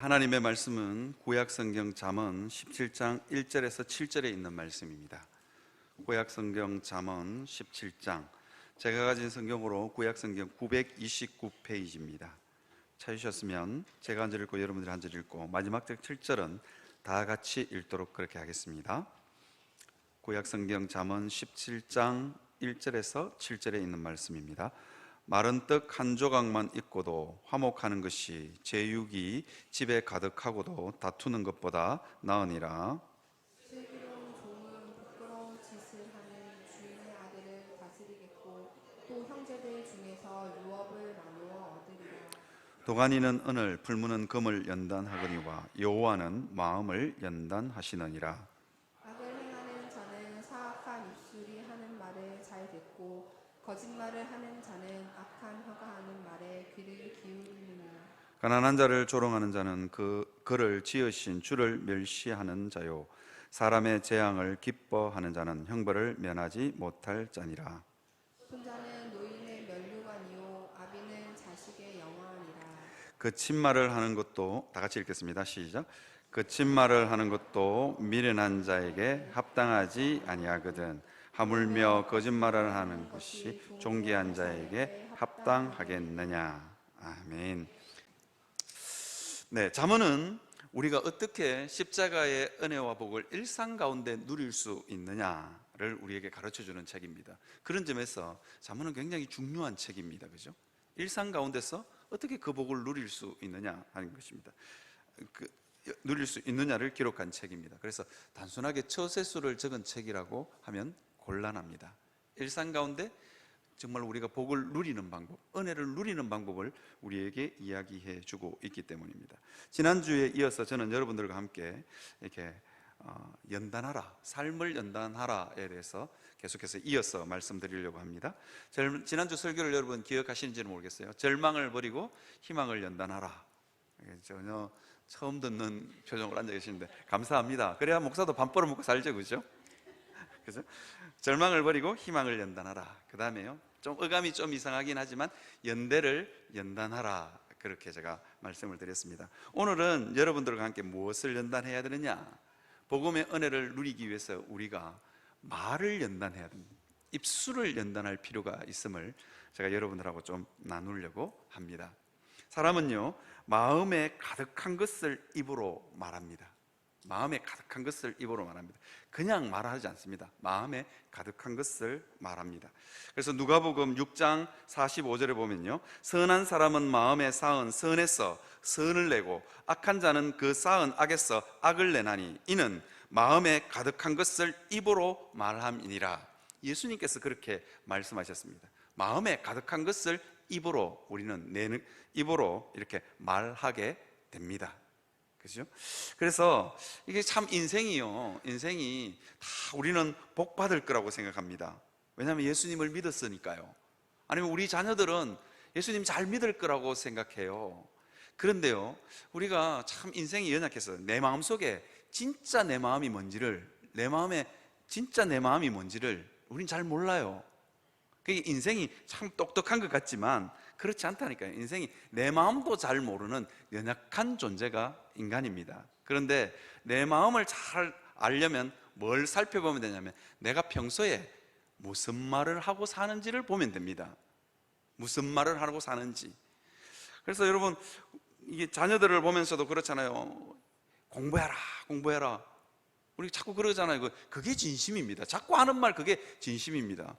하나님의 말씀은 구약성경 잠언 17장 1절에서 7절에 있는 말씀입니다. 구약성경 잠언 17장, 제가 가진 성경으로 구약성경 929페이지입니다. 찾으셨으면 제가 한 절 읽고 여러분들이 한 절 읽고 마지막 절 7절은 다 같이 읽도록 그렇게 하겠습니다. 구약성경 잠언 17장 1절에서 7절에 있는 말씀입니다. 마른 떡 한 조각만 있고도 화목하는 것이 제육이 집에 가득하고도 다투는 것보다 나으니라. 슬기로운 종은 부끄러운 짓을 하는 주인의 아들을 다스리겠고 또 형제들 중에서 유업을 나누어 얻으리라. 도가니는 은을, 풀무는 금을 연단하거니와 여호와는 마음을 연단하시느니라. 악을 행하는 자는 사악한 입술이 하는 말을 잘 듣고 거짓말을 하는 자는 악한 혀가 하는 말에 귀를 기울이느니라. 가난한 자를 조롱하는 자는 그를 지으신 주를 멸시하는 자요, 사람의 재앙을 기뻐하는 자는 형벌을 면하지 못할 자니라. 높은 자는 노인의 면류관이요 아비는 자식의 영화니라. 거짓말을 하는 것도, 다 같이 읽겠습니다. 시작. 거짓말을 하는 것도 미련한 자에게 합당하지 아니하거든 하물며 거짓말을 하는 것이 존귀한 자에게 합당하겠느냐. 아멘. 네, 잠언은 우리가 어떻게 십자가의 은혜와 복을 일상 가운데 누릴 수 있느냐를 우리에게 가르쳐주는 책입니다. 그런 점에서 잠언은 굉장히 중요한 책입니다. 그죠? 일상 가운데서 어떻게 그 복을 누릴 수 있느냐 하는 것입니다. 누릴 수 있느냐를 기록한 책입니다. 그래서 단순하게 처세수를 적은 책이라고 하면 곤란합니다. 일상 가운데 정말 우리가 복을 누리는 방법, 은혜를 누리는 방법을 우리에게 이야기해 주고 있기 때문입니다. 지난주에 이어서 저는 여러분들과 함께 이렇게 연단하라, 삶을 연단하라에 대해서 계속해서 이어서 말씀드리려고 합니다. 지난주 설교를 여러분 기억하시는지는 모르겠어요. 절망을 버리고 희망을 연단하라. 전혀 처음 듣는 표정으로 앉아 계시는데 감사합니다. 그래야 목사도 밥 벌어먹고 살죠, 그죠? 그죠? 절망을 버리고 희망을 연단하라. 그 다음에요, 좀 어감이 좀 이상하긴 하지만 연대를 연단하라, 그렇게 제가 말씀을 드렸습니다. 오늘은 여러분들과 함께 무엇을 연단해야 되느냐, 복음의 은혜를 누리기 위해서 우리가 말을 연단해야 됩니다. 입술을 연단할 필요가 있음을 제가 여러분들하고 좀 나누려고 합니다. 사람은요, 마음에 가득한 것을 입으로 말합니다. 마음에 가득한 것을 입으로 말합니다. 그냥 말하지 않습니다. 마음에 가득한 것을 말합니다. 그래서 누가복음 6장 45절에 보면요, 선한 사람은 마음에 쌓은 선에서 선을 내고 악한 자는 그 쌓은 악에서 악을 내나니 이는 마음에 가득한 것을 입으로 말함이니라. 예수님께서 그렇게 말씀하셨습니다. 마음에 가득한 것을 입으로 우리는 입으로 이렇게 말하게 됩니다. 그죠? 그래서 이게 참 인생이 다 우리는 복 받을 거라고 생각합니다. 왜냐하면 예수님을 믿었으니까요. 아니면 우리 자녀들은 예수님 잘 믿을 거라고 생각해요. 그런데요, 우리가 참 인생이 연약해서 내 마음속에 진짜 내 마음이 뭔지를, 진짜 내 마음이 뭔지를 우린 잘 몰라요. 그게 인생이 참 똑똑한 것 같지만 그렇지 않다니까요. 인생이 내 마음도 잘 모르는 연약한 존재가 인간입니다. 그런데 내 마음을 잘 알려면 뭘 살펴보면 되냐면 내가 평소에 무슨 말을 하고 사는지를 보면 됩니다. 무슨 말을 하고 사는지. 그래서 여러분, 이게 자녀들을 보면서도 그렇잖아요. 공부해라. 우리 자꾸 그러잖아요. 그게 진심입니다. 자꾸 하는 말, 그게 진심입니다.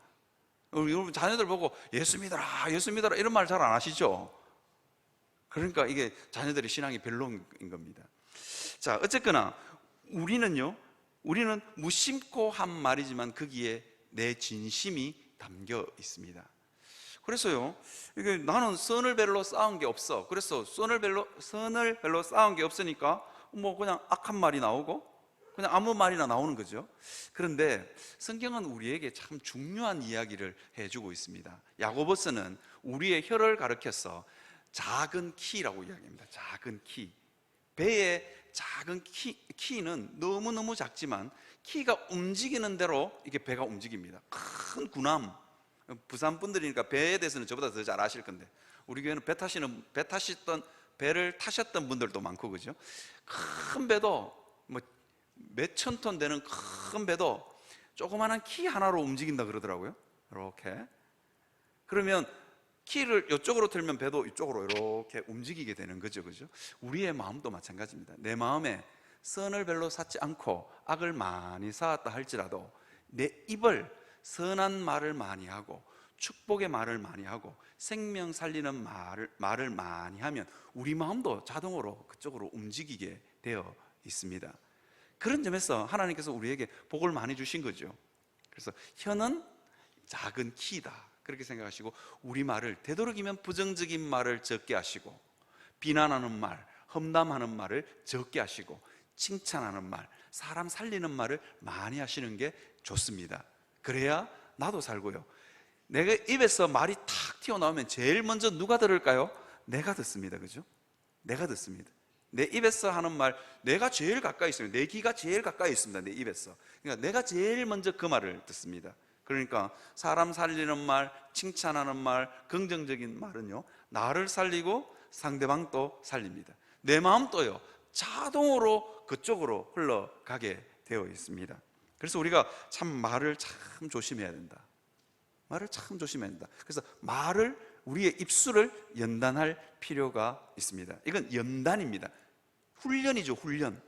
여러분 자녀들 보고 예수 믿어라 이런 말 잘 안 하시죠? 그러니까 이게 자녀들의 신앙이 별로인 겁니다. 자, 어쨌거나 우리는 무심코 한 말이지만 거기에 내 진심이 담겨 있습니다. 그래서요, 이게 나는 선을 별로 쌓은 게 없어. 그래서 선을 별로 쌓은 게 없으니까 뭐 그냥 악한 말이 나오고 그냥 아무 말이나 나오는 거죠. 그런데 성경은 우리에게 참 중요한 이야기를 해주고 있습니다. 야고보서는 우리의 혀를 가리켜서 작은 키라고 이야기합니다. 작은 키. 배의 작은 키는 너무너무 작지만 키가 움직이는 대로 이게 배가 움직입니다. 큰 군함. 부산 분들이니까 배에 대해서는 저보다 더 잘 아실 건데, 우리 교회는 배 타시던 배를 타셨던 분들도 많고, 그죠? 큰 배도 뭐 몇천 톤 되는 큰 배도 조그마한 키 하나로 움직인다 그러더라고요. 이렇게. 그러면 키를 이쪽으로 틀면 배도 이쪽으로 이렇게 움직이게 되는 거죠, 그죠? 우리의 마음도 마찬가지입니다. 내 마음에 선을 별로 쌓지 않고 악을 많이 쌓았다 할지라도 내 입을 선한 말을 많이 하고 축복의 말을 많이 하고 생명 살리는 말을 많이 하면 우리 마음도 자동으로 그쪽으로 움직이게 되어 있습니다. 그런 점에서 하나님께서 우리에게 복을 많이 주신 거죠. 그래서 혀는 작은 키다 그렇게 생각하시고 우리 말을 되도록이면 부정적인 말을 적게 하시고 비난하는 말, 험담하는 말을 적게 하시고 칭찬하는 말, 사람 살리는 말을 많이 하시는 게 좋습니다. 그래야 나도 살고요. 내가 입에서 말이 탁 튀어나오면 제일 먼저 누가 들을까요? 내가 듣습니다. 그죠? 내가 듣습니다. 내 입에서 하는 말, 내가 제일 가까이 있습니다. 내 귀가 제일 가까이 있습니다. 내 입에서. 그러니까 내가 제일 먼저 그 말을 듣습니다. 그러니까 사람 살리는 말, 칭찬하는 말, 긍정적인 말은요, 나를 살리고 상대방도 살립니다. 내 마음도요, 자동으로 그쪽으로 흘러가게 되어 있습니다. 그래서 우리가 참 말을 참 조심해야 된다. 말을 참 조심해야 된다. 그래서 말을, 우리의 입술을 연단할 필요가 있습니다. 이건 연단입니다. 훈련이죠, 훈련.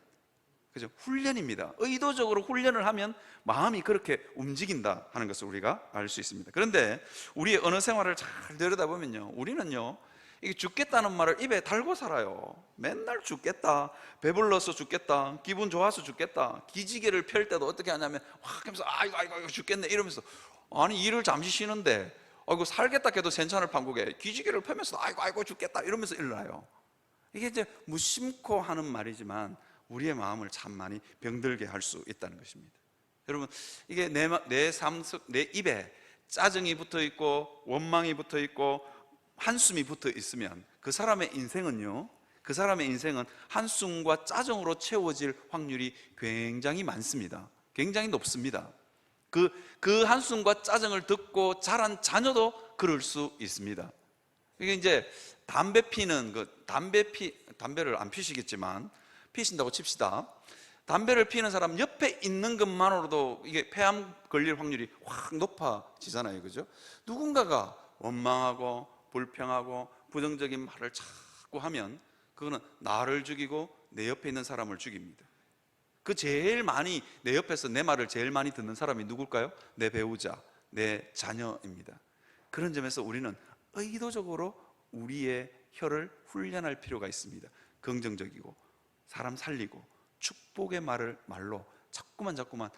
그죠? 훈련입니다. 의도적으로 훈련을 하면 마음이 그렇게 움직인다 하는 것을 우리가 알 수 있습니다. 그런데 우리의 언어 생활을 잘 들여다보면요, 우리는요, 이게 죽겠다는 말을 입에 달고 살아요. 맨날 죽겠다, 배불러서 죽겠다, 기분 좋아서 죽겠다. 기지개를 펼 때도 어떻게 하냐면 확 하면서 아이고 죽겠네 이러면서, 아니 일을 잠시 쉬는데 아이고 살겠다 해도 괜찮을 판국에 기지개를 펴면서 아이고 죽겠다 이러면서 일어나요. 이게 이제 무심코 하는 말이지만 우리의 마음을 참 많이 병들게 할 수 있다는 것입니다. 여러분, 이게 내 입에 짜증이 붙어 있고 원망이 붙어 있고 한숨이 붙어 있으면 그 사람의 인생은 한숨과 짜증으로 채워질 확률이 굉장히 많습니다. 굉장히 높습니다. 그 한숨과 짜증을 듣고 자란 자녀도 그럴 수 있습니다. 이게 이제 담배를 안 피시겠지만 피신다고 칩시다. 담배를 피는 사람 옆에 있는 것만으로도 이게 폐암 걸릴 확률이 확 높아지잖아요. 그죠? 누군가가 원망하고 불평하고 부정적인 말을 자꾸 하면 그거는 나를 죽이고 내 옆에 있는 사람을 죽입니다. 그 제일 많이 내 옆에서 내 말을 제일 많이 듣는 사람이 누굴까요? 내 배우자, 내 자녀입니다. 그런 점에서 우리는 의도적으로 우리의 혀를 훈련할 필요가 있습니다. 긍정적이고 사람 살리고 축복의 말로 자꾸만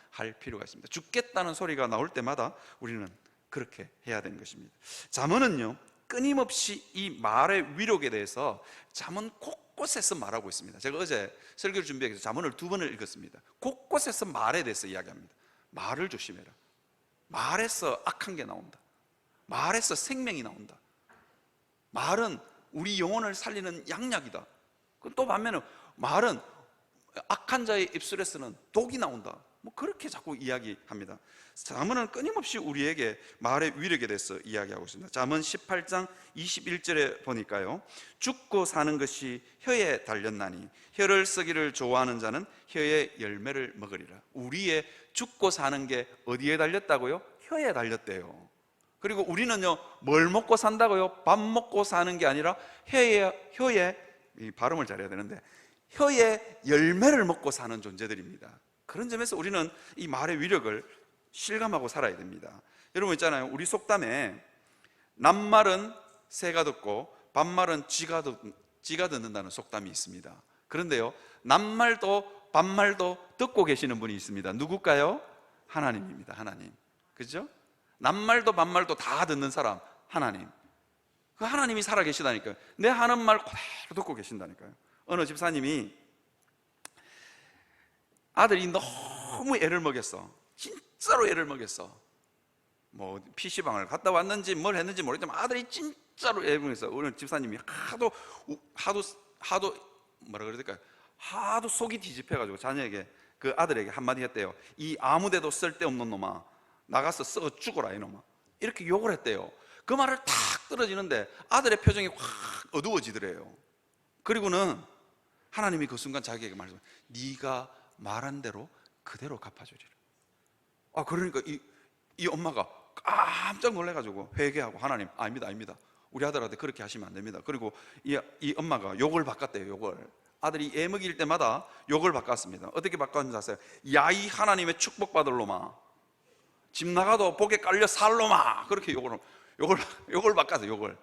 할 필요가 있습니다. 죽겠다는 소리가 나올 때마다 우리는 그렇게 해야 되는 것입니다. 잠언은요, 끊임없이 이 말의 위력에 대해서 잠언 곳곳에서 말하고 있습니다. 제가 어제 설교를 준비하기 위해서 잠언을 2번을 읽었습니다. 곳곳에서 말에 대해서 이야기합니다. 말을 조심해라. 말에서 악한 게 나온다. 말에서 생명이 나온다. 말은 우리 영혼을 살리는 양약이다. 또 반면에 말은 악한 자의 입술에서는 독이 나온다. 뭐 그렇게 자꾸 이야기합니다. 잠언은 끊임없이 우리에게 말의 위력에 대해서 이야기하고 있습니다. 잠언 18장 21절에 보니까요, 죽고 사는 것이 혀에 달렸나니 혀를 쓰기를 좋아하는 자는 혀의 열매를 먹으리라. 우리의 죽고 사는 게 어디에 달렸다고요? 혀에 달렸대요. 그리고 우리는요, 뭘 먹고 산다고요? 밥 먹고 사는 게 아니라 혀에 이 발음을 잘해야 되는데 혀의 열매를 먹고 사는 존재들입니다. 그런 점에서 우리는 이 말의 위력을 실감하고 살아야 됩니다. 여러분 있잖아요, 우리 속담에 낱말은 새가 듣고 반말은 쥐가 듣는다는 속담이 있습니다. 그런데요, 낱말도 반말도 듣고 계시는 분이 있습니다. 누굴까요? 하나님입니다. 하나님. 그죠? 낱말도 반말도 다 듣는 사람, 하나님. 그 하나님이 살아 계시다니까요. 내 하는 말 그대로 듣고 계신다니까요. 어느 집사님이 아들이 너무 애를 먹였어. 진짜로 애를 먹였어. 뭐 PC방을 갔다 왔는지 뭘 했는지 모르겠지만 아들이 진짜로 애를 먹였어. 어느 집사님이 하도 뭐라 그래야 될까요? 하도 속이 뒤집혀가지고 자녀에게, 그 아들에게 한마디 했대요. 이 아무데도 쓸데없는 놈아, 나가서 썩어 죽어라 이놈아, 이렇게 욕을 했대요. 그 말을 탁 떨어지는데 아들의 표정이 확 어두워지더래요. 그리고는 하나님이 그 순간 자기에게 말씀해요. 네가 말한 대로 그대로 갚아주리라. 그러니까 이 엄마가 깜짝 놀래가지고 회개하고, 하나님, 아닙니다, 아닙니다. 우리 아들한테 그렇게 하시면 안 됩니다. 그리고 이 엄마가 욕을 바꿨대요. 욕을. 아들이 애 먹일 때마다 욕을 바꿨습니다. 어떻게 바꿨는지 아세요? 야, 이 하나님의 축복받을 놈아, 집 나가도 복에 깔려 살 놈아, 그렇게 욕을 바꿔서 욕을.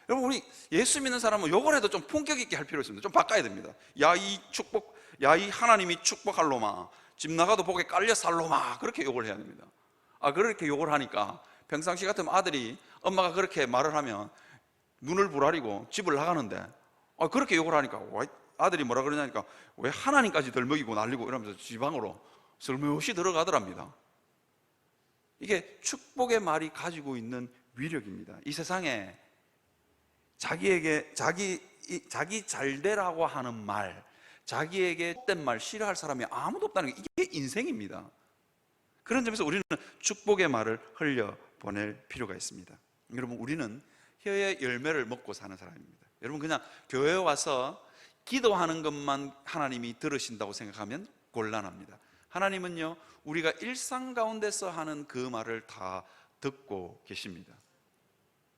여러분, 우리 예수 믿는 사람은 욕을 해도 좀 품격 있게 할 필요 있습니다. 좀 바꿔야 됩니다. 야, 이 하나님이 축복할 놈아, 집 나가도 복에 깔려 살 놈아, 그렇게 욕을 해야 됩니다. 그렇게 욕을 하니까 평상시 같으면 아들이 엄마가 그렇게 말을 하면 눈을 부라리고 집을 나가는데, 그렇게 욕을 하니까 아들이 뭐라 그러냐니까, 왜 하나님까지 덜먹이고 날리고 이러면서 지방으로 슬며시 들어가더랍니다. 이게 축복의 말이 가지고 있는 위력입니다. 이 세상에 자기 잘되라고 하는 말, 자기에게 헛된 말 싫어할 사람이 아무도 없다는 게, 이게 인생입니다. 그런 점에서 우리는 축복의 말을 흘려보낼 필요가 있습니다. 여러분, 우리는 혀의 열매를 먹고 사는 사람입니다. 여러분, 그냥 교회에 와서 기도하는 것만 하나님이 들으신다고 생각하면 곤란합니다. 하나님은요, 우리가 일상 가운데서 하는 그 말을 다 듣고 계십니다.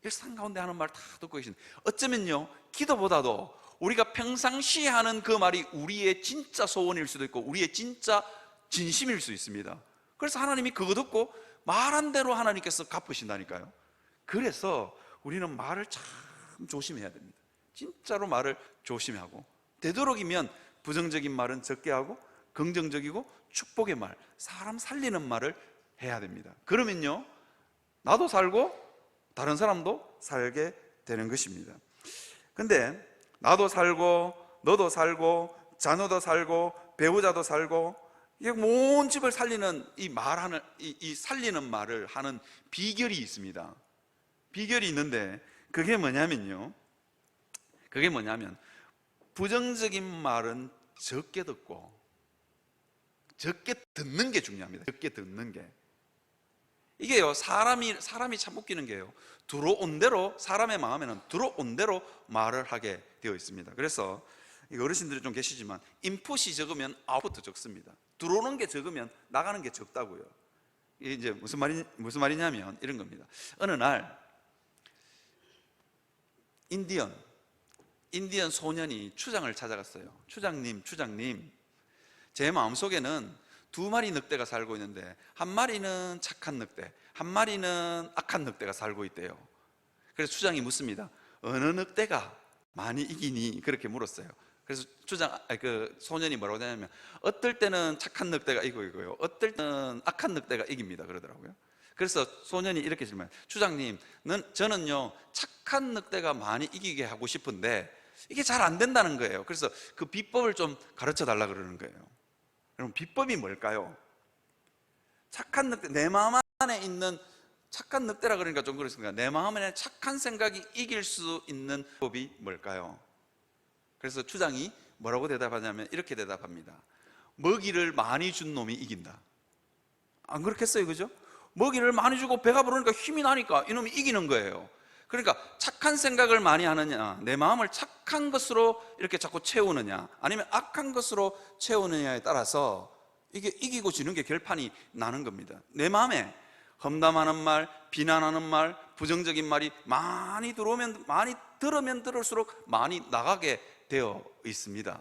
일상 가운데 하는 말 다 듣고 계십니다. 어쩌면요, 기도보다도 우리가 평상시에 하는 그 말이 우리의 진짜 소원일 수도 있고 우리의 진짜 진심일 수 있습니다. 그래서 하나님이 그거 듣고 말한 대로 하나님께서 갚으신다니까요. 그래서 우리는 말을 참 조심해야 됩니다. 진짜로 말을 조심하고, 되도록이면 부정적인 말은 적게 하고 긍정적이고 축복의 말, 사람 살리는 말을 해야 됩니다. 그러면요, 나도 살고 다른 사람도 살게 되는 것입니다. 근데 나도 살고 너도 살고 자녀도 살고 배우자도 살고, 이게 온 집을 살리는 이 살리는 말을 하는 비결이 있습니다. 비결이 있는데, 그게 뭐냐면 부정적인 말은 적게 듣고 적게 듣는 게 중요합니다. 적게 듣는 게. 이게요, 사람이 참 웃기는 게요, 들어온 대로, 사람의 마음에는 들어온 대로 말을 하게 되어 있습니다. 그래서 어르신들이 좀 계시지만, 인풋이 적으면 아웃풋도 적습니다. 들어오는 게 적으면 나가는 게 적다고요. 이게 이제 무슨 말이냐면 이런 겁니다. 어느 날 인디언 소년이 추장을 찾아갔어요. 추장님, 제 마음속에는 두 마리 늑대가 살고 있는데 한 마리는 착한 늑대, 한 마리는 악한 늑대가 살고 있대요. 그래서 추장이 묻습니다. 어느 늑대가 많이 이기니? 그렇게 물었어요. 그래서 소년이 뭐라고 하냐면, 어떨 때는 착한 늑대가 이기고요, 어떨 때는 악한 늑대가 이깁니다, 그러더라고요. 그래서 소년이 이렇게 질문해요. 추장님, 저는요 착한 늑대가 많이 이기게 하고 싶은데 이게 잘 안 된다는 거예요. 그래서 그 비법을 좀 가르쳐 달라 그러는 거예요. 여러분, 비법이 뭘까요? 착한 늑대, 내 마음 안에 있는 착한 늑대라 그러니까 좀 그렇습니다. 내 마음 안에 착한 생각이 이길 수 있는 법이 뭘까요? 그래서 추장이 뭐라고 대답하냐면 이렇게 대답합니다. 먹이를 많이 준 놈이 이긴다. 안 그렇겠어요, 그죠? 먹이를 많이 주고 배가 부르니까 힘이 나니까 이놈이 이기는 거예요. 그러니까 착한 생각을 많이 하느냐, 내 마음을 착한 것으로 이렇게 자꾸 채우느냐, 아니면 악한 것으로 채우느냐에 따라서 이게 이기고 지는 게 결판이 나는 겁니다. 내 마음에 험담하는 말, 비난하는 말, 부정적인 말이 많이 들으면 들을수록 많이 나가게 되어 있습니다.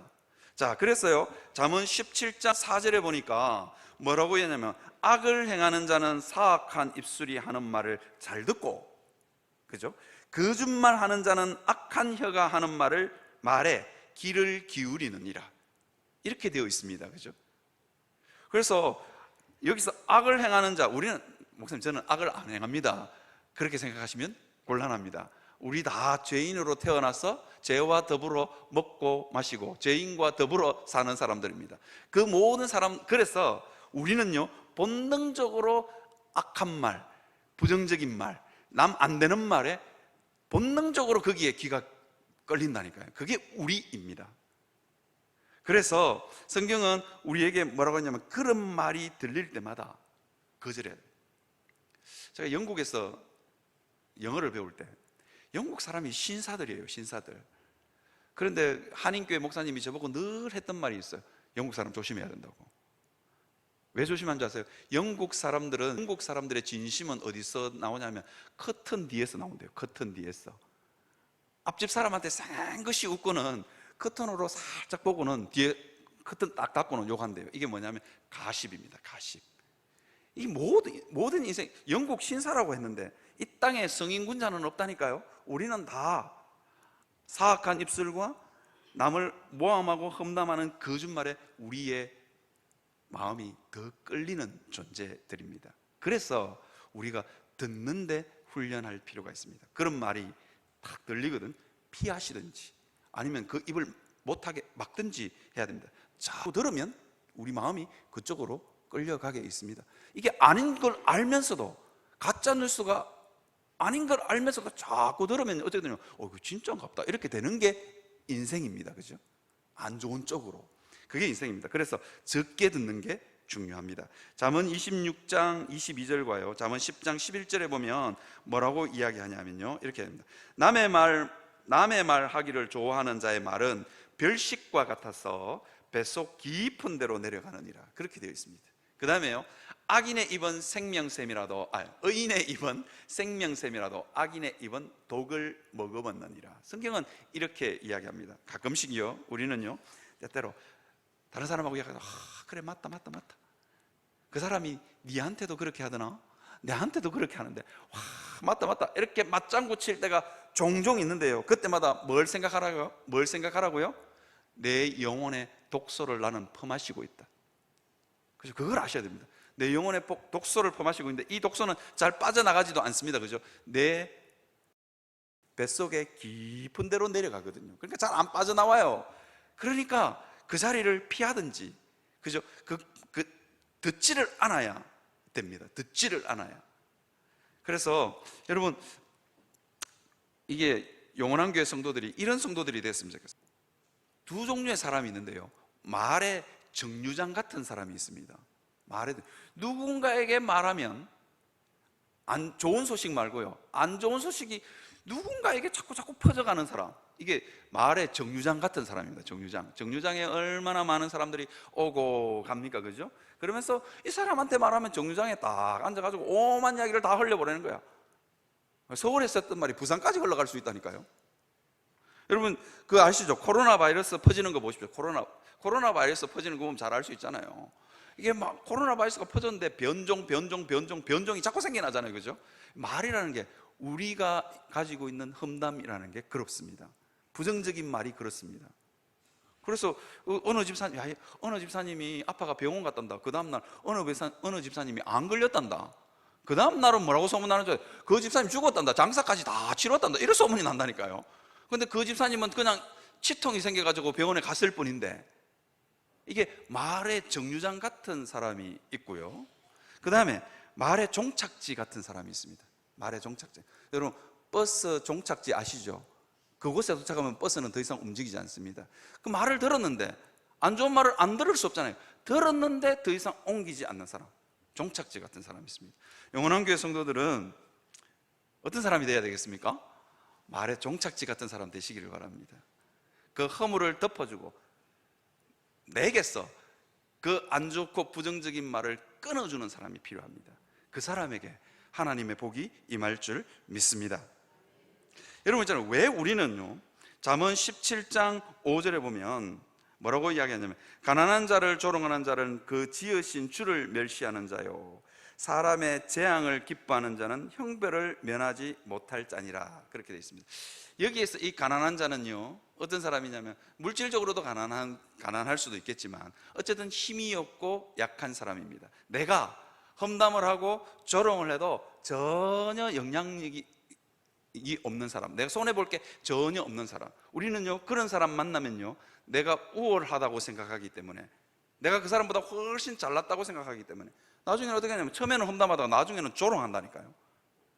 자, 그래서요, 잠언 17장 4절에 보니까 뭐라고 했냐면, 악을 행하는 자는 사악한 입술이 하는 말을 잘 듣고, 그죠? 거짓말 하는 자는 악한 혀가 하는 말에 귀를 기울이느니라, 이렇게 되어 있습니다. 그죠? 그래서 여기서 악을 행하는 자, 목사님, 저는 악을 안 행합니다, 그렇게 생각하시면 곤란합니다. 우리 다 죄인으로 태어나서 죄와 더불어 먹고 마시고 죄인과 더불어 사는 사람들입니다. 그 모든 사람, 그래서 우리는요 본능적으로 악한 말, 부정적인 말, 남 안 되는 말에 본능적으로 거기에 귀가 끌린다니까요. 그게 우리입니다. 그래서 성경은 우리에게 뭐라고 했냐면, 그런 말이 들릴 때마다 거절해야 돼요. 제가 영국에서 영어를 배울 때 영국 사람이 신사들이에요, 신사들. 그런데 한인교회 목사님이 저보고 늘 했던 말이 있어요. 영국 사람 조심해야 된다고. 왜 조심한 줄 아세요? 영국 사람들의 진심은 어디서 나오냐면 커튼 뒤에서 나온대요. 커튼 뒤에서. 앞집 사람한테 쌩긋이 웃고는 커튼으로 살짝 보고는 뒤에 커튼 딱 닫고는 욕한대요. 이게 뭐냐면 가십입니다. 가십. 이 모든 인생, 영국 신사라고 했는데 이 땅에 성인군자는 없다니까요. 우리는 다 사악한 입술과 남을 모함하고 험담하는 거짓말에 우리의 마음이 더 끌리는 존재들입니다. 그래서 우리가 듣는데 훈련할 필요가 있습니다. 그런 말이 탁 들리거든 피하시든지 아니면 그 입을 못하게 막든지 해야 됩니다. 자꾸 들으면 우리 마음이 그쪽으로 끌려가게 있습니다. 이게 아닌 걸 알면서도, 가짜 뉴스가 아닌 걸 알면서도 자꾸 들으면 어떻게 되냐면 이거 진짜인갑다 이렇게 되는 게 인생입니다. 그죠? 안 좋은 쪽으로. 그게 인생입니다. 그래서 적게 듣는 게 중요합니다. 잠언 26장 22절과요 잠언 10장 11절에 보면 뭐라고 이야기하냐면요, 이렇게 합니다. 남의 말 하기를 좋아하는 자의 말은 별식과 같아서 뱃속 깊은 데로 내려가느니라. 그렇게 되어 있습니다. 그 다음에요, 의인의 입은 생명샘이라도 악인의 입은 독을 머금었느니라. 성경은 이렇게 이야기합니다. 가끔씩요 우리는요 때때로 다른 사람하고 이야기하다 그래 맞다 그 사람이 니한테도 그렇게 하더나 내한테도 그렇게 하는데 맞다 이렇게 맞장구 칠 때가 종종 있는데요, 그때마다 뭘 생각하라고요? 내 영혼의 독소를 나는 퍼마시고 있다. 그죠? 그걸 아셔야 됩니다. 내 영혼의 독소를 퍼마시고 있는데 이 독소는 잘 빠져나가지도 않습니다. 그죠? 내 뱃속에 깊은 데로 내려가거든요. 그러니까 잘 안 빠져나와요. 그러니까 그 자리를 피하든지, 그죠? 듣지를 않아야 됩니다. 듣지를 않아야. 그래서 여러분, 이게 영원한 교회 성도들이 이런 성도들이 됐으면 좋겠어요. 두 종류의 사람이 있는데요, 말의 정류장 같은 사람이 있습니다. 누군가에게 말하면 안 좋은 소식 말고요, 안 좋은 소식이 누군가에게 자꾸 퍼져가는 사람, 이게 말의 정류장 같은 사람입니다. 정류장에 얼마나 많은 사람들이 오고 갑니까? 그죠? 그러면서 이 사람한테 말하면 정류장에 딱 앉아가지고 오만 이야기를 다 흘려보내는 거야. 서울에 썼던 말이 부산까지 흘러갈 수 있다니까요. 여러분 그거 아시죠? 코로나 바이러스 퍼지는 거 보십시오. 코로나 바이러스 퍼지는 거 보면 잘 알 수 있잖아요. 이게 막 코로나 바이러스가 퍼졌는데 변종이 자꾸 생겨나잖아요. 그죠? 말이라는 게, 우리가 가지고 있는 험담이라는 게 그렇습니다. 부정적인 말이 그렇습니다. 그래서 어느 집사님이 아빠가 병원 갔단다. 그 다음날 어느 집사님이 안 걸렸단다. 그 다음날은 뭐라고 소문나는 줄 알아요? 그 집사님 죽었단다. 장사까지 다 치렀단다. 이런 소문이 난다니까요. 근데 그 집사님은 그냥 치통이 생겨가지고 병원에 갔을 뿐인데, 이게 말의 정류장 같은 사람이 있고요, 그 다음에 말의 종착지 같은 사람이 있습니다. 말의 종착지. 여러분 버스 종착지 아시죠? 그곳에 도착하면 버스는 더 이상 움직이지 않습니다. 그 말을 들었는데, 안 좋은 말을 안 들을 수 없잖아요. 들었는데 더 이상 옮기지 않는 사람, 종착지 같은 사람이 있습니다. 영원한 교회 성도들은 어떤 사람이 되어야 되겠습니까? 말의 종착지 같은 사람 되시기를 바랍니다. 그 허물을 덮어주고 내게서 그 안 좋고 부정적인 말을 끊어주는 사람이 필요합니다. 그 사람에게 하나님의 복이 임할 줄 믿습니다. 여러분 있잖아요, 왜 우리는요, 잠언 17장 5절에 보면 뭐라고 이야기하냐면, 가난한 자를 조롱하는 자는 그 지으신 주를 멸시하는 자요, 사람의 재앙을 기뻐하는 자는 형벌을 면하지 못할 자니라. 그렇게 되어 있습니다. 여기에서 이 가난한 자는요, 어떤 사람이냐면 물질적으로도 가난할 수도 있겠지만 어쨌든 힘이 없고 약한 사람입니다. 내가 험담을 하고 조롱을 해도 전혀 영향력이 없는 사람, 내가 손해볼 게 전혀 없는 사람. 우리는요, 그런 사람 만나면요, 내가 우월하다고 생각하기 때문에, 내가 그 사람보다 훨씬 잘났다고 생각하기 때문에 나중에는 어떻게 하냐면, 처음에는 험담하다가 나중에는 조롱한다니까요.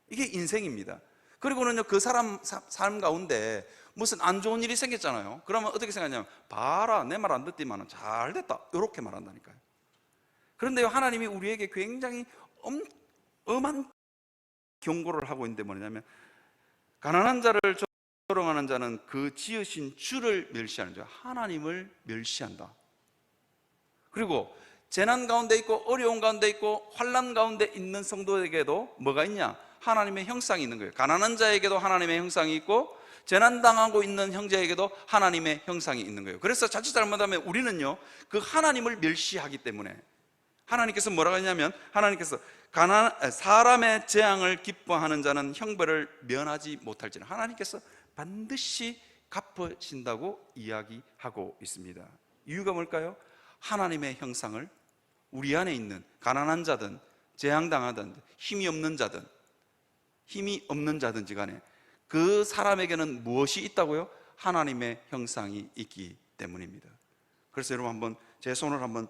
이게 인생입니다. 그리고는요, 그 사람 삶 가운데 무슨 안 좋은 일이 생겼잖아요. 그러면 어떻게 생각하냐면, 봐라, 내 말 안 듣지만 잘 됐다, 이렇게 말한다니까요. 그런데요, 하나님이 우리에게 굉장히 엄한 경고를 하고 있는데 뭐냐면, 가난한 자를 조롱하는 자는 그 지으신 주를 멸시하는 자, 하나님을 멸시한다. 그리고 재난 가운데 있고 어려운 가운데 있고 환난 가운데 있는 성도에게도 뭐가 있냐? 하나님의 형상이 있는 거예요. 가난한 자에게도 하나님의 형상이 있고 재난당하고 있는 형제에게도 하나님의 형상이 있는 거예요. 그래서 자칫 잘못하면 우리는요, 그 하나님을 멸시하기 때문에 하나님께서 뭐라고 했냐면, 하나님께서 사람의 재앙을 기뻐하는 자는 형벌을 면하지 못할지는 하나님께서 반드시 갚으신다고 이야기하고 있습니다. 이유가 뭘까요? 하나님의 형상을 우리 안에 있는 가난한 자든 재앙당하든 힘이 없는 자든지 간에 그 사람에게는 무엇이 있다고요? 하나님의 형상이 있기 때문입니다. 그래서 여러분 한번 제 손을 한번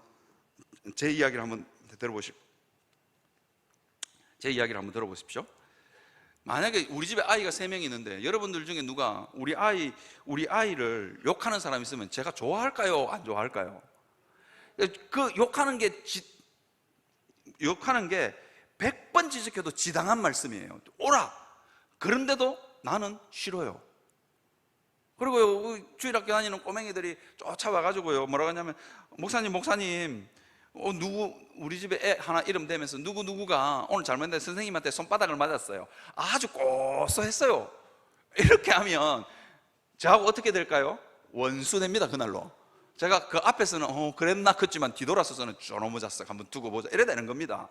제 이야기를 한번 들어보십시오. 만약에 우리 집에 아이가 3명이 있는데 여러분들 중에 누가 우리 아이를 욕하는 사람이 있으면 제가 좋아할까요? 안 좋아할까요? 그 욕하는 게 100번 지적해도 지당한 말씀이에요. 오라! 그런데도 나는 싫어요. 그리고 주일학교 다니는 꼬맹이들이 쫓아와가지고요, 뭐라고 하냐면, 목사님, 우리 집에 애 하나 이름 대면서 누구가 오늘 잘못했는데 선생님한테 손바닥을 맞았어요. 아주 고소했어요. 이렇게 하면 저하고 어떻게 될까요? 원수 됩니다, 그날로. 제가 그 앞에서는 그랬나 컸지만 뒤돌아서서는 저놈의 자식 한번 두고 보자 이래 되는 겁니다.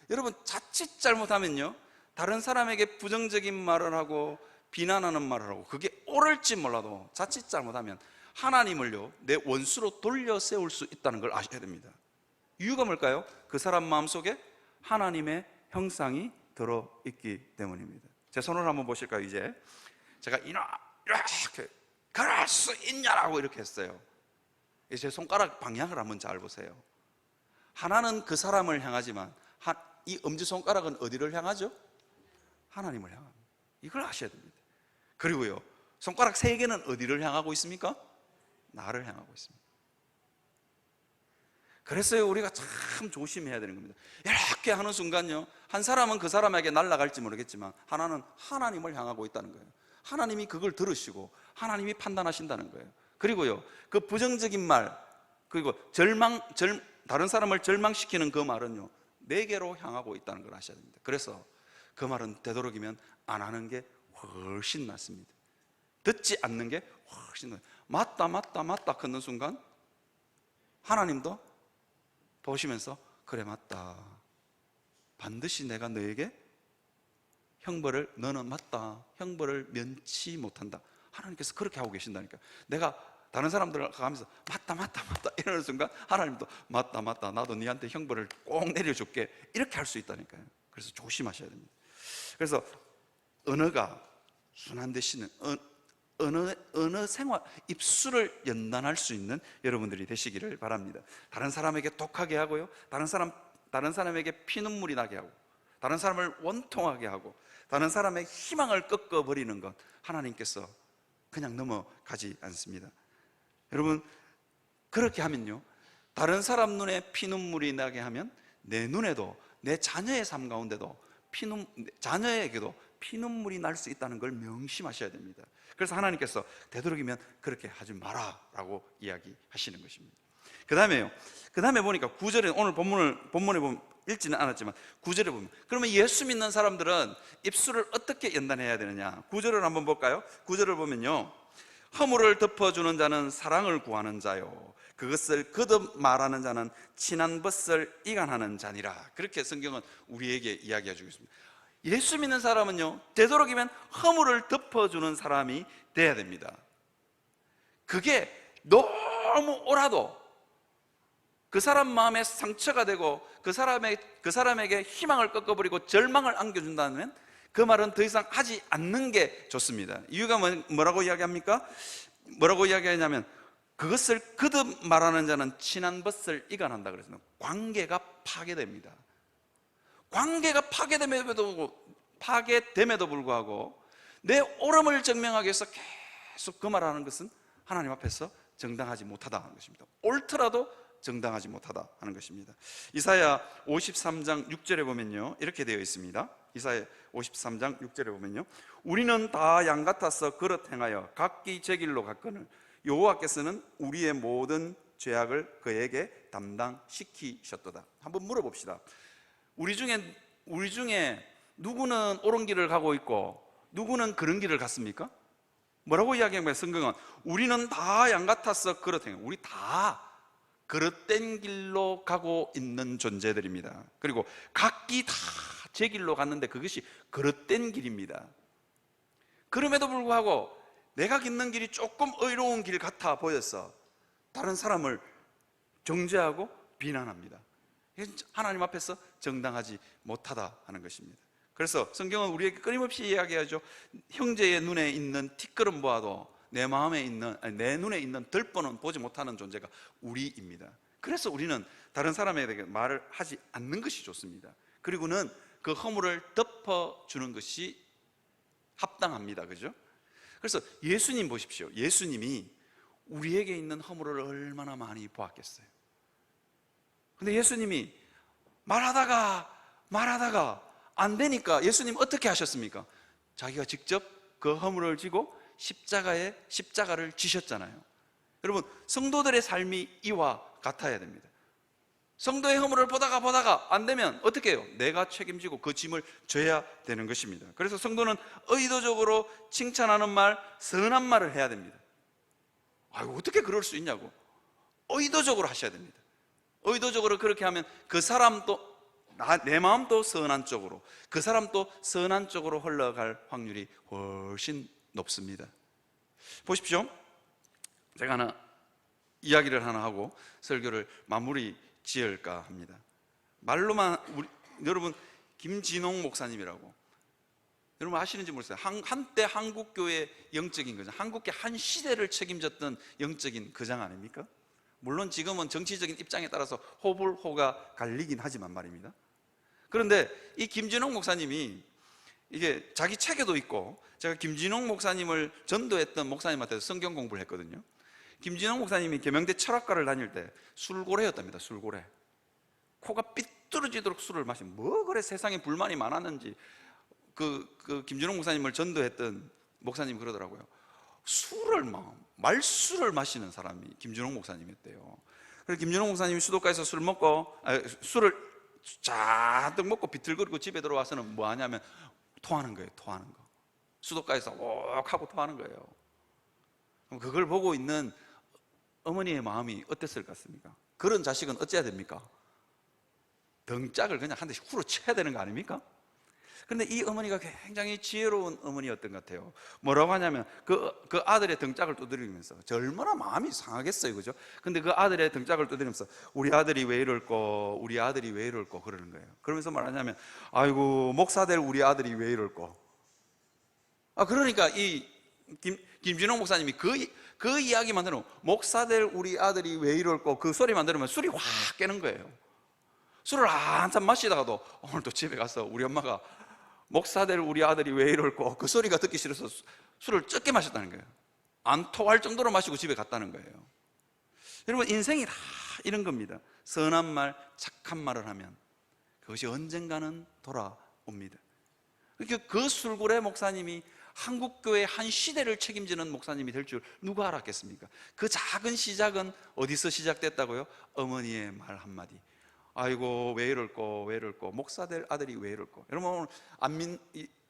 여러분, 자칫 잘못하면요, 다른 사람에게 부정적인 말을 하고 비난하는 말을 하고 그게 옳을지 몰라도 자칫 잘못하면 하나님을요, 내 원수로 돌려 세울 수 있다는 걸 아셔야 됩니다. 이유가 뭘까요? 그 사람 마음속에 하나님의 형상이 들어있기 때문입니다. 제 손을 한번 보실까요? 이제 제가 이렇게 그럴 수 있냐라고 이렇게 했어요. 제 손가락 방향을 한번 잘 보세요. 하나는 그 사람을 향하지만 이 엄지손가락은 어디를 향하죠? 하나님을 향합니다. 이걸 아셔야 됩니다. 그리고요, 손가락 3개는 어디를 향하고 있습니까? 나를 향하고 있습니다. 그래서 우리가 참 조심해야 되는 겁니다. 이렇게 하는 순간요, 한 사람은 그 사람에게 날아갈지 모르겠지만 하나는 하나님을 향하고 있다는 거예요. 하나님이 그걸 들으시고 하나님이 판단하신다는 거예요. 그리고요, 그 부정적인 말, 그리고 다른 사람을 절망시키는 그 말은요, 내게로 향하고 있다는 걸 아셔야 됩니다. 그래서 그 말은 되도록이면 안 하는 게 훨씬 낫습니다. 듣지 않는 게 훨씬 낫습니다. 맞다 걷는 순간 하나님도 보시면서 그래 맞다, 반드시 내가 너에게 너는 맞다, 형벌을 면치 못한다. 하나님께서 그렇게 하고 계신다니까. 내가 다른 사람들 가면서 맞다 이러는 순간 하나님도 맞다 나도 네한테 형벌을 꼭 내려줄게 이렇게 할 수 있다니까요. 그래서 조심하셔야 됩니다. 그래서 언어가 순환되시는 어느 생활, 입술을 연단할 수 있는 여러분들이 되시기를 바랍니다. 다른 사람에게 독하게 하고요, 다른 사람에게 피눈물이 나게 하고, 다른 사람을 원통하게 하고, 다른 사람의 희망을 꺾어버리는 것 하나님께서 그냥 넘어가지 않습니다. 여러분, 그렇게 하면요, 다른 사람 눈에 피눈물이 나게 하면 내 눈에도, 내 자녀의 삶 가운데도 자녀에게도 피눈물이 날 수 있다는 걸 명심하셔야 됩니다. 그래서 하나님께서 되도록이면 그렇게 하지 마라 라고 이야기하시는 것입니다. 그 다음에 보니까 9절에, 오늘 본문에 보면 읽지는 않았지만 9절에 보면, 그러면 예수 믿는 사람들은 입술을 어떻게 연단해야 되느냐? 9절을 한번 볼까요? 9절을 보면요, 허물을 덮어주는 자는 사랑을 구하는 자요, 그것을 거듭 말하는 자는 친한 벗을 이간하는 자니라. 그렇게 성경은 우리에게 이야기해 주고 있습니다. 예수 믿는 사람은요, 되도록이면 허물을 덮어주는 사람이 돼야 됩니다. 그게 너무 옳아도 그 사람 마음에 상처가 되고 그 사람에게 희망을 꺾어버리고 절망을 안겨준다면 그 말은 더 이상 하지 않는 게 좋습니다. 이유가 뭐라고 이야기합니까? 뭐라고 이야기하냐면, 그것을 거듭 말하는 자는 친한 벗을 이간한다 그랬습니다. 관계가 파괴됩니다. 관계가 파괴됨에도 불구하고 내 옳음을 증명하기 위해서 계속 그 말하는 것은 하나님 앞에서 정당하지 못하다 하는 것입니다. 옳더라도 정당하지 못하다 하는 것입니다. 이사야 53장 6절에 보면요, 이렇게 되어 있습니다. 이사야 53장 6절에 보면요, 우리는 다 양 같아서 그릇 행하여 각기 제 길로 갔거늘 여호와께서는 우리의 모든 죄악을 그에게 담당시키셨도다. 한번 물어봅시다. 우리 중에 누구는 옳은 길을 가고 있고 누구는 그런 길을 갔습니까? 뭐라고 이야기하면 성경은 우리는 다 양 같아서 그릇 행하여, 우리 다 그릇된 길로 가고 있는 존재들입니다. 그리고 각기 다 제 길로 갔는데 그것이 그릇된 길입니다. 그럼에도 불구하고 내가 걷는 길이 조금 의로운 길 같아 보여서 다른 사람을 정죄하고 비난합니다. 하나님 앞에서 정당하지 못하다 하는 것입니다. 그래서 성경은 우리에게 끊임없이 이야기하죠. 형제의 눈에 있는 티끌은 보아도 내 눈에 있는 들보는 보지 못하는 존재가 우리입니다. 그래서 우리는 다른 사람에게 말을 하지 않는 것이 좋습니다. 그리고는 그 허물을 덮어주는 것이 합당합니다. 그죠? 그래서 예수님 보십시오. 예수님이 우리에게 있는 허물을 얼마나 많이 보았겠어요. 근데 예수님이 말하다가 안 되니까 예수님 어떻게 하셨습니까? 자기가 직접 그 허물을 지고 십자가를 지셨잖아요. 여러분, 성도들의 삶이 이와 같아야 됩니다. 성도의 허물을 보다가 안 되면 어떻게 해요? 내가 책임지고 그 짐을 져야 되는 것입니다. 그래서 성도는 의도적으로 칭찬하는 말, 선한 말을 해야 됩니다. 아이고, 어떻게 그럴 수 있냐고. 의도적으로 하셔야 됩니다. 의도적으로 그렇게 하면 그 사람도, 내 마음도 선한 쪽으로, 그 사람도 선한 쪽으로 흘러갈 확률이 훨씬 높습니다. 보십시오. 제가 이야기를 하나 하고 설교를 마무리 지을까 합니다. 말로만 여러분, 김진홍 목사님이라고 여러분 아시는지 모르겠어요. 한때 한국교회 영적인 거장, 한국교 한 시대를 책임졌던 영적인 거장 아닙니까? 물론 지금은 정치적인 입장에 따라서 호불호가 갈리긴 하지만 말입니다. 그런데 이 김진홍 목사님이 이게 자기 책에도 있고, 제가 김진홍 목사님을 전도했던 목사님한테서 성경 공부를 했거든요. 김진홍 목사님이 계명대 철학과를 다닐 때 술고래였답니다. 술고래. 코가 삐뚤어지도록 술을 마시면 뭐 그래 세상에 불만이 많았는지 그 김진홍 목사님을 전도했던 목사님이 그러더라고요. 말술을 마시는 사람이 김진홍 목사님이었대요. 그래서 김진홍 목사님이 수도가에서 술을 잔뜩 먹고 비틀거리고 집에 들어와서는 뭐 하냐면 토하는 거예요. 토하는 거. 수도가에서 옥 하고 토하는 거예요. 그럼 그걸 보고 있는 어머니의 마음이 어땠을 것 같습니까? 그런 자식은 어째야 됩니까? 등짝을 그냥 한 대씩 후려 쳐야 되는 거 아닙니까? 그런데 이 어머니가 굉장히 지혜로운 어머니였던 것 같아요. 뭐라고 하냐면 그 아들의 등짝을 두드리면서, 저 얼마나 마음이 상하겠어요, 그죠? 근데 그 아들의 등짝을 두드리면서 우리 아들이 왜 이럴꼬, 우리 아들이 왜 이럴꼬 그러는 거예요. 그러면서 말하냐면 아이고 목사될 우리 아들이 왜 이럴꼬. 그러니까 이 김진홍 목사님이 그 이야기만 들으면 목사될 우리 아들이 왜 이럴꼬 그 소리만 들으면 술이 확 깨는 거예요. 술을 한참 마시다가도 오늘 또 집에 가서 우리 엄마가 목사될 우리 아들이 왜 이럴꼬 그 소리가 듣기 싫어서 술을 적게 마셨다는 거예요. 안 토할 정도로 마시고 집에 갔다는 거예요. 여러분, 인생이 다 이런 겁니다. 선한 말, 착한 말을 하면 그것이 언젠가는 돌아옵니다. 그러니까 그 술고래 목사님이 한국교회 한 시대를 책임지는 목사님이 될 줄 누가 알았겠습니까? 그 작은 시작은 어디서 시작됐다고요? 어머니의 말 한마디. 아이고 왜 이럴꼬 왜 이럴꼬 목사될 아들이 왜 이럴꼬. 여러분, 오늘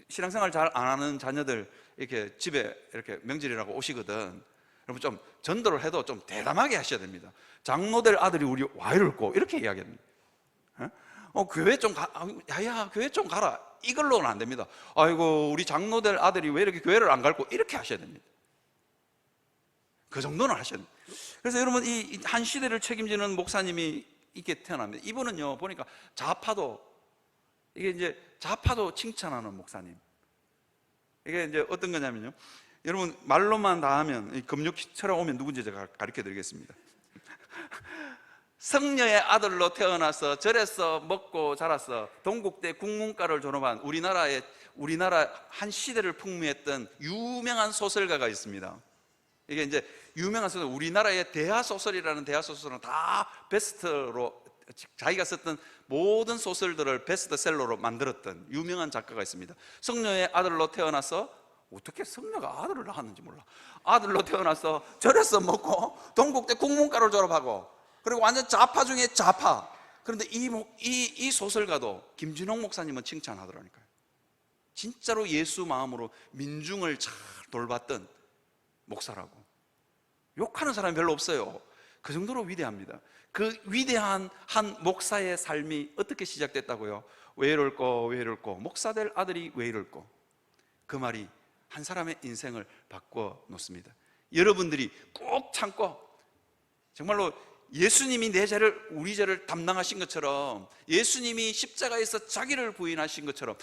신앙생활 잘 안 하는 자녀들 이렇게 집에 이렇게 명절이라고 오시거든. 여러분, 좀 전도를 해도 좀 대담하게 하셔야 됩니다. 장로될 아들이 우리 와 이럴꼬 이렇게 이야기해야 됩니다. 교회 좀 야야 교회 좀 가라 이걸로는 안 됩니다. 아이고 우리 장로될 아들이 왜 이렇게 교회를 안 갈고 이렇게 하셔야 됩니다. 그 정도는 하셔야 됩니다. 그래서 여러분, 이 한 시대를 책임지는 목사님이 이렇게 태어납니다. 이분은요 보니까 좌파도 칭찬하는 목사님. 이게 이제 어떤 거냐면요, 여러분 말로만 다 하면 금육처럼 오면 누군지 제가 가르쳐 드리겠습니다. 성녀의 아들로 태어나서 절에서 먹고 자라서 동국대 국문과를 졸업한 우리나라 한 시대를 풍미했던 유명한 소설가가 있습니다. 이게 이제 유명한 소설, 우리나라의 대하소설이라는 대하소설은 다 베스트로 자기가 썼던 모든 소설들을 베스트셀러로 만들었던 유명한 작가가 있습니다. 성녀의 아들로 태어나서, 어떻게 성녀가 아들을 낳았는지 몰라. 아들로 태어나서 절에서 먹고 동국대 국문과를 졸업하고, 그리고 완전 좌파 중에 좌파. 그런데 이 소설가도 김진홍 목사님은 칭찬하더라니까요. 진짜로 예수 마음으로 민중을 잘 돌봤던 목사라고. 욕하는 사람이 별로 없어요. 그 정도로 위대합니다. 그 위대한 한 목사의 삶이 어떻게 시작됐다고요? 왜 이럴꼬 왜 이럴꼬, 목사 될 아들이 왜 이럴꼬. 그 말이 한 사람의 인생을 바꿔 놓습니다. 여러분들이 꼭 참고, 정말로 예수님이 내 죄를, 우리 죄를 담당하신 것처럼, 예수님이 십자가에서 자기를 부인하신 것처럼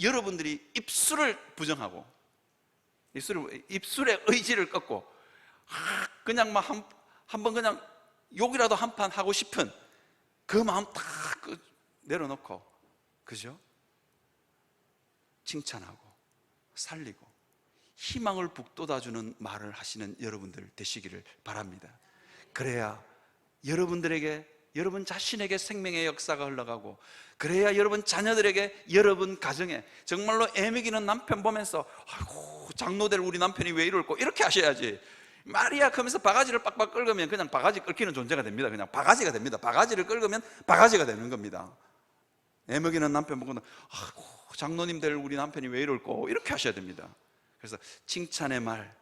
여러분들이 입술을 부정하고 입술의 의지를 꺾고 그냥 막 한번 그냥 욕이라도 한 판 하고 싶은 그 마음 다 내려놓고, 그죠? 칭찬하고 살리고 희망을 북돋아주는 말을 하시는 여러분들 되시기를 바랍니다. 그래야 여러분들에게, 여러분 자신에게 생명의 역사가 흘러가고, 그래야 여러분 자녀들에게, 여러분 가정에 정말로 애먹이는 남편 보면서 아이고 장로될 우리 남편이 왜 이럴꼬, 이렇게 하셔야지. 말이야 하면서 바가지를 빡빡 긁으면 그냥 바가지 긁히는 존재가 됩니다. 그냥 바가지가 됩니다. 바가지를 긁으면 바가지가 되는 겁니다. 애먹이는 남편 보고는 아이고 장로님 될 우리 남편이 왜 이럴꼬, 이렇게 하셔야 됩니다. 그래서 칭찬의 말,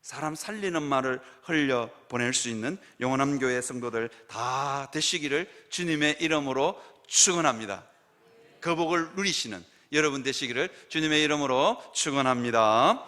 사람 살리는 말을 흘려 보낼 수 있는 영원한 교회 성도들 다 되시기를 주님의 이름으로 축원합니다. 그 복을 누리시는 여러분 되시기를 주님의 이름으로 축원합니다.